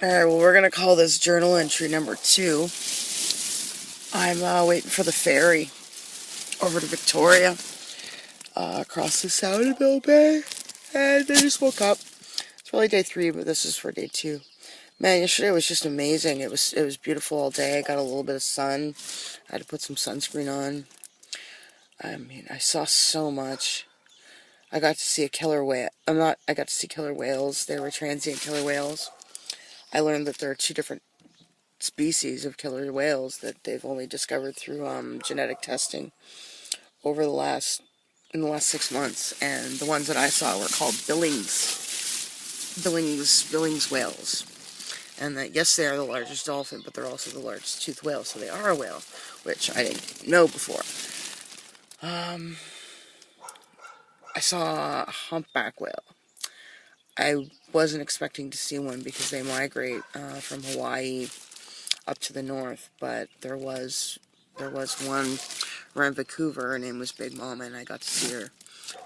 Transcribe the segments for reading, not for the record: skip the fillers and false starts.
Alright, well, we're gonna call this journal entry number 2. I'm waiting for the ferry over to Victoria, across the Soundville Bay, and I just woke up. It's really day 3, but this is for day 2. Man, yesterday was just amazing. It was beautiful all day. I got a little bit of sun. I had to put some sunscreen on. I mean, I saw so much. I got to see a killer whale. I got to see killer whales. They were transient killer whales. I learned that there are 2 different species of killer whales that they've only discovered through genetic testing over in the last 6 months, and the ones that I saw were called Billings whales. And that, yes, they are the largest dolphin, but they're also the largest toothed whale, so they are a whale, which I didn't know before. I saw a humpback whale. I wasn't expecting to see one because they migrate from Hawaii up to the north, but there was one around Vancouver. Her name was Big Mama, and I got to see her.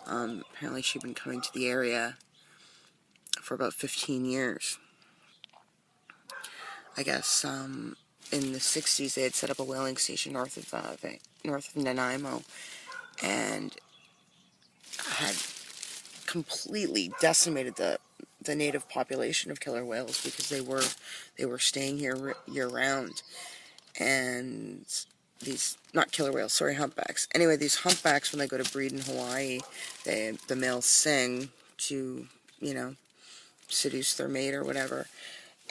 Apparently she'd been coming to the area for about 15 years. I guess in the 60s they had set up a whaling station north of Nanaimo, and had completely decimated the native population of killer whales because they were staying here year round. And these, not killer whales, sorry, humpbacks. Anyway, these humpbacks, when they go to breed in Hawaii, the males sing to, seduce their mate or whatever.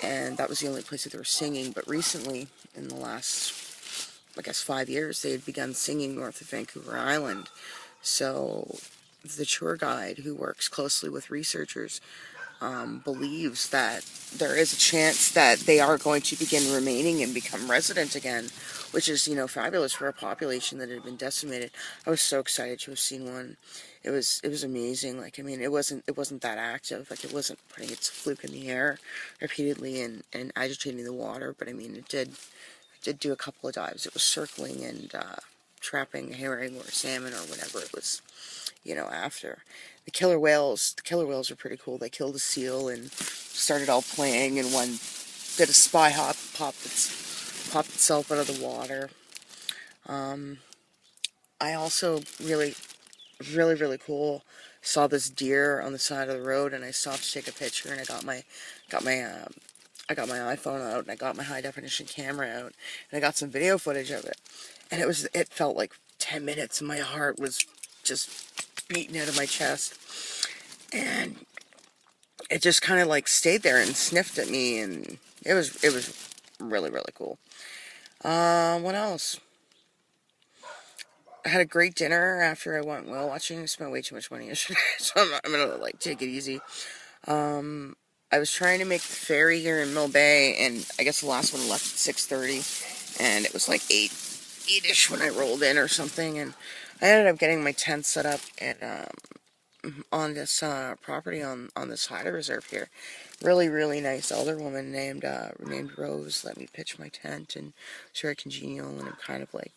And that was the only place that they were singing. But recently, in the last, I guess, 5 years, they had begun singing north of Vancouver Island. So the tour guide, who works closely with researchers, believes that there is a chance that they are going to begin remaining and become resident again, which is, fabulous for a population that had been decimated. I was so excited to have seen one. It was amazing. Like, I mean, it wasn't that active. Like, it wasn't putting its fluke in the air repeatedly and agitating the water, but I mean, it did do a couple of dives. It was circling and trapping herring or salmon or whatever it was, after. The killer whales are pretty cool. They killed a seal and started all playing, and one did a spy hop, popped itself out of the water. I also really cool saw this deer on the side of the road, and I stopped to take a picture, and I got my iPhone out, and I got my high definition camera out, and I got some video footage of it. And it felt like 10 minutes, and my heart was just beating out of my chest. And it just kind of like stayed there and sniffed at me, and it was really cool. What else? I had a great dinner after I went whale watching. I spent way too much money yesterday, so I'm gonna like take it easy. I was trying to make the ferry here in Mill Bay, and I guess the last one left at 6:30, and it was like 8-ish when I rolled in or something, and I ended up getting my tent set up and on this property on this hider reserve here. Really nice elder woman named Rose let me pitch my tent, and it's very congenial, and I'm kind of like,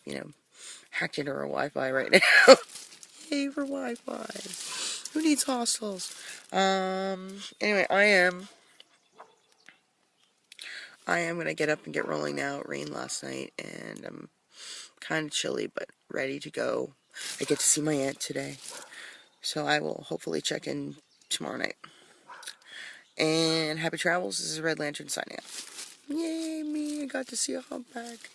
hacked into her Wi-Fi right now. Yay for Wi-Fi. Who needs hostels? Anyway, I am gonna get up and get rolling now. It rained last night, and I'm kind of chilly, but ready to go. I get to see my aunt today, so I will hopefully check in tomorrow night. And happy travels. This is Red Lantern signing off. Yay, me. I got to see a humpback.